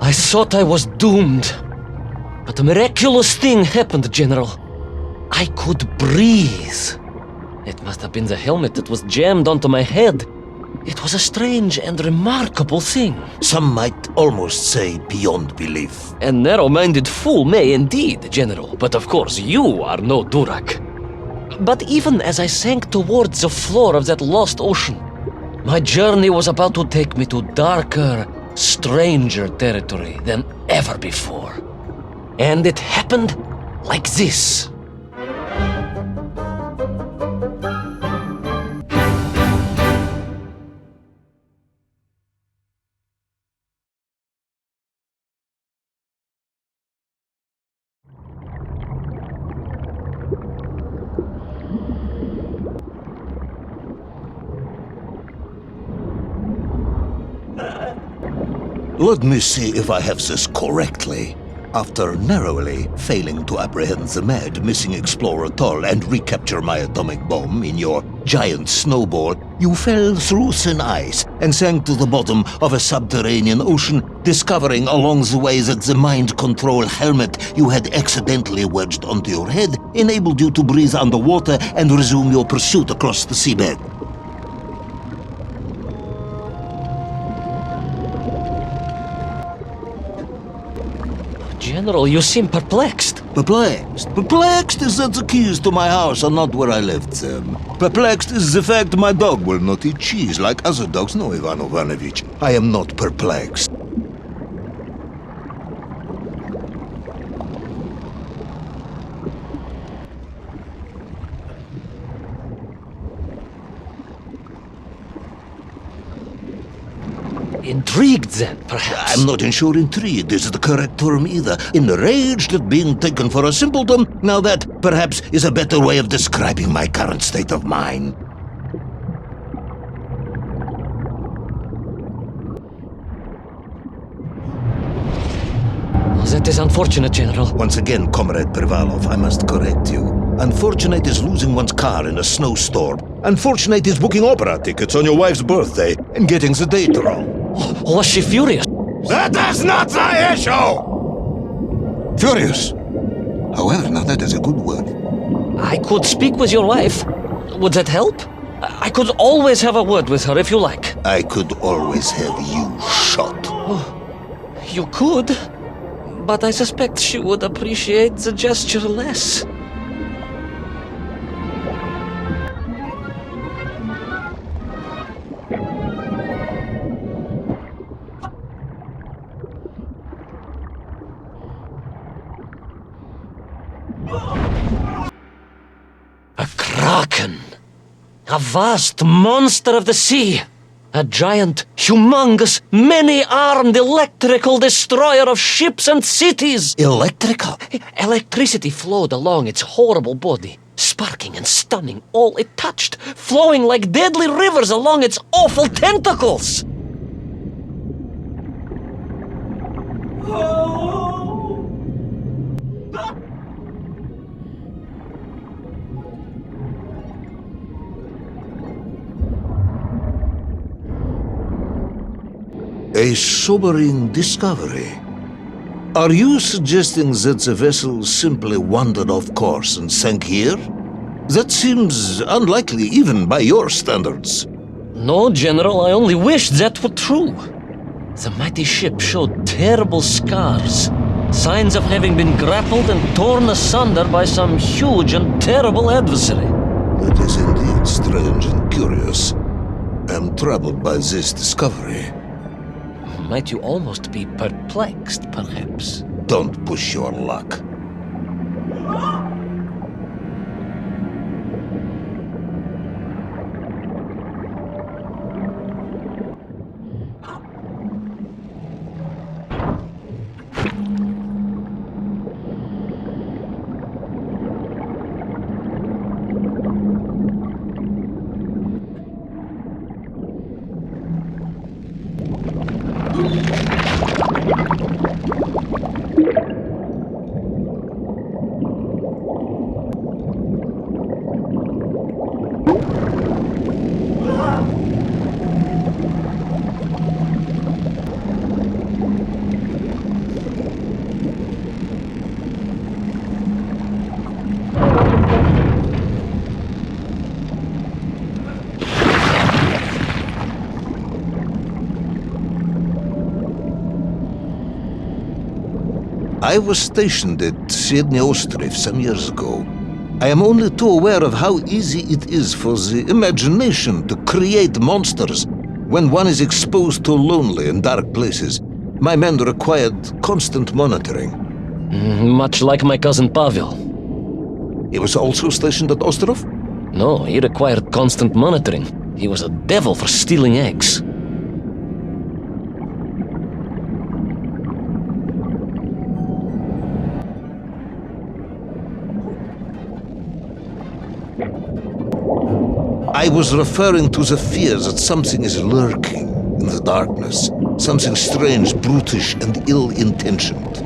I thought I was doomed. But a miraculous thing happened, General. I could breathe. It must have been the helmet that was jammed onto my head. It was a strange and remarkable thing. Some might almost say beyond belief. A narrow-minded fool may indeed, General, but of course you are no Durak. But even as I sank towards the floor of that lost ocean, my journey was about to take me to darker, stranger territory than ever before. And it happened like this. Let me see if I have this correctly. After narrowly failing to apprehend the mad missing explorer Toll and recapture my atomic bomb in your giant snowball, you fell through thin ice and sank to the bottom of a subterranean ocean, discovering along the way that the mind control helmet you had accidentally wedged onto your head enabled you to breathe underwater and resume your pursuit across the seabed. General, you seem perplexed. Perplexed? Perplexed is that the keys to my house are not where I left them. Perplexed is the fact my dog will not eat cheese like other dogs. No, Ivan Ivanovich, I am not perplexed. Intrigued, then, perhaps? I'm not sure intrigued is the correct term either. Enraged at being taken for a simpleton, now that, perhaps, is a better way of describing my current state of mind. Oh, that is unfortunate, General. Once again, Comrade Privalov, I must correct you. Unfortunate is losing one's car in a snowstorm. Unfortunate is booking opera tickets on your wife's birthday and getting the date wrong. Was she furious? That is not the issue! Furious. However, now that is a good word. I could speak with your wife. Would that help? I could always have a word with her if you like. I could always have you shot. Oh, you could, but I suspect she would appreciate the gesture less. A kraken! A vast monster of the sea! A giant, humongous, many-armed electrical destroyer of ships and cities! Electrical? Electricity flowed along its horrible body, sparking and stunning all it touched, flowing like deadly rivers along its awful tentacles! A sobering discovery. Are you suggesting that the vessel simply wandered off course and sank here? That seems unlikely even by your standards. No, General, I only wish that were true. The mighty ship showed terrible scars, signs of having been grappled and torn asunder by some huge and terrible adversary. That is indeed strange and curious. I am troubled by this discovery. Might you almost be perplexed, perhaps? Don't push your luck. I was stationed at Sydney Ostrov some years ago. I am only too aware of how easy it is for the imagination to create monsters when one is exposed to lonely and dark places. My men required constant monitoring. Much like my cousin Pavel. He was also stationed at Ostrov? No, he required constant monitoring. He was a devil for stealing eggs. I was referring to the fear that something is lurking in the darkness. Something strange, brutish, and ill-intentioned.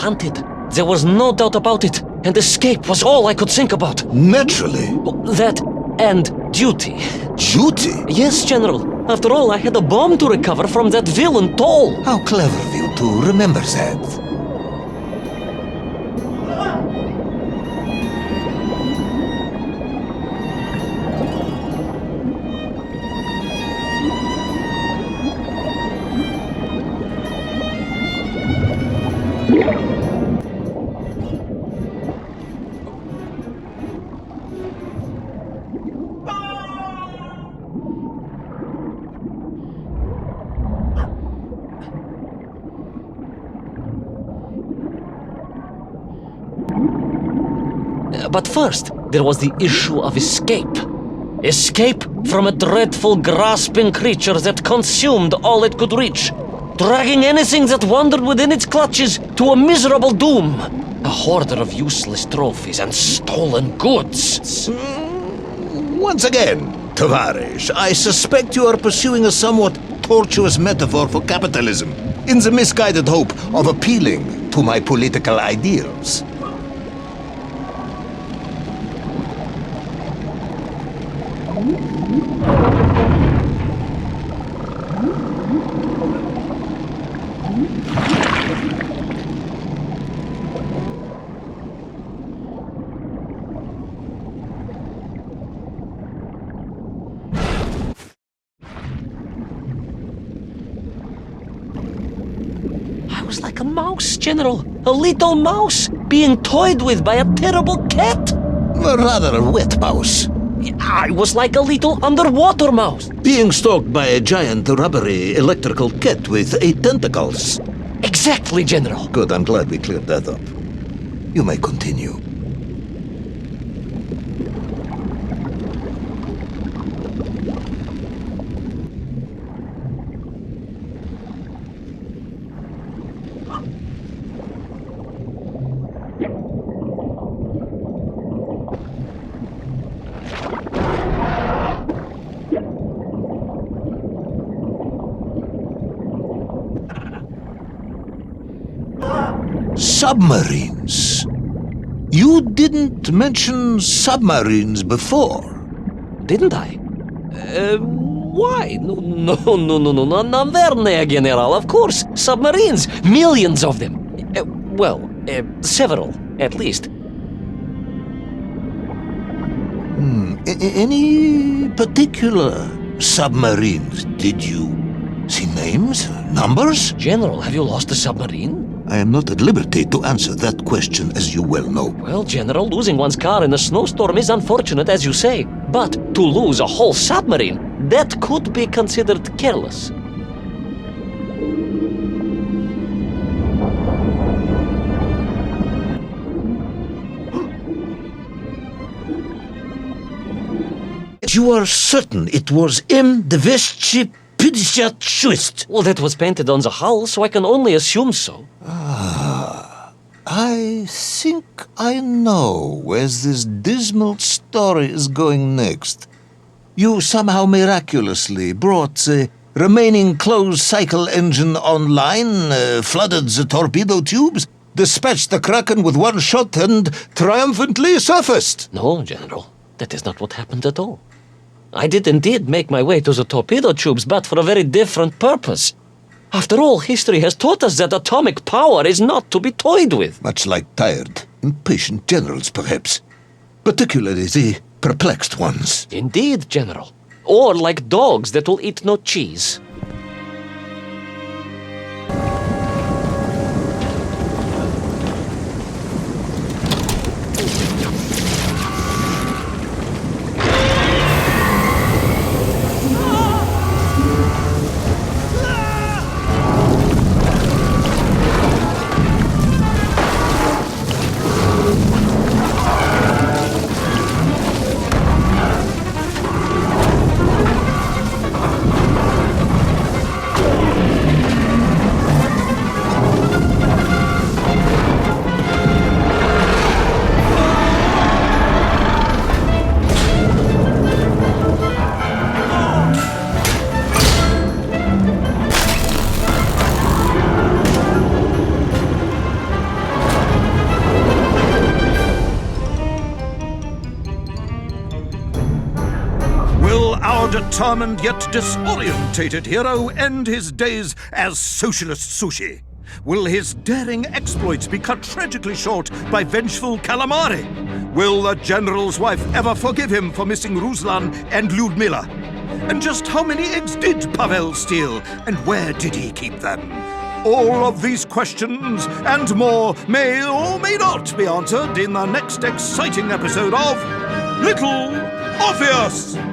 Hunted. There was no doubt about it, and escape was all I could think about. Naturally. That and duty. Duty? Yes, General. After all, I had a bomb to recover from that villain Toll. How clever of you to remember that. But first, there was the issue of escape. Escape from a dreadful, grasping creature that consumed all it could reach, dragging anything that wandered within its clutches to a miserable doom. A hoarder of useless trophies and stolen goods. Once again, Tavarish, I suspect you are pursuing a somewhat tortuous metaphor for capitalism, in the misguided hope of appealing to my political ideals. I was like a mouse, General. A little mouse being toyed with by a terrible cat. Rather a wet mouse. I was like a little underwater mouse. Being stalked by a giant rubbery electrical cat with 8 tentacles. Exactly, General. Good, I'm glad we cleared that up. You may continue. Submarines. You didn't mention submarines before. Didn't I? Why? No, наверное, General. Of course, submarines. Millions of them. Several, at least. Any particular submarines? Did you see names? Numbers? General, have you lost a submarine? I am not at liberty to answer that question, as you well know. Well, General, losing one's car in a snowstorm is unfortunate, as you say. But to lose a whole submarine, that could be considered careless. You are certain it was M256? Well, that was painted on the hull, so I can only assume so. I think I know where this dismal story is going next. You somehow miraculously brought the remaining closed cycle engine online, flooded the torpedo tubes, dispatched the Kraken with one shot, and triumphantly surfaced. No, General, that is not what happened at all. I did indeed make my way to the torpedo tubes, but for a very different purpose. After all, history has taught us that atomic power is not to be toyed with. Much like tired, impatient generals, perhaps. Particularly the perplexed ones. Indeed, General. Or like dogs that will eat no cheese. Determined yet disorientated hero end his days as socialist sushi? Will his daring exploits be cut tragically short by vengeful calamari? Will the general's wife ever forgive him for missing Ruslan and Lyudmila? And just how many eggs did Pavel steal, and where did he keep them? All of these questions and more may or may not be answered in the next exciting episode of Little Orpheus!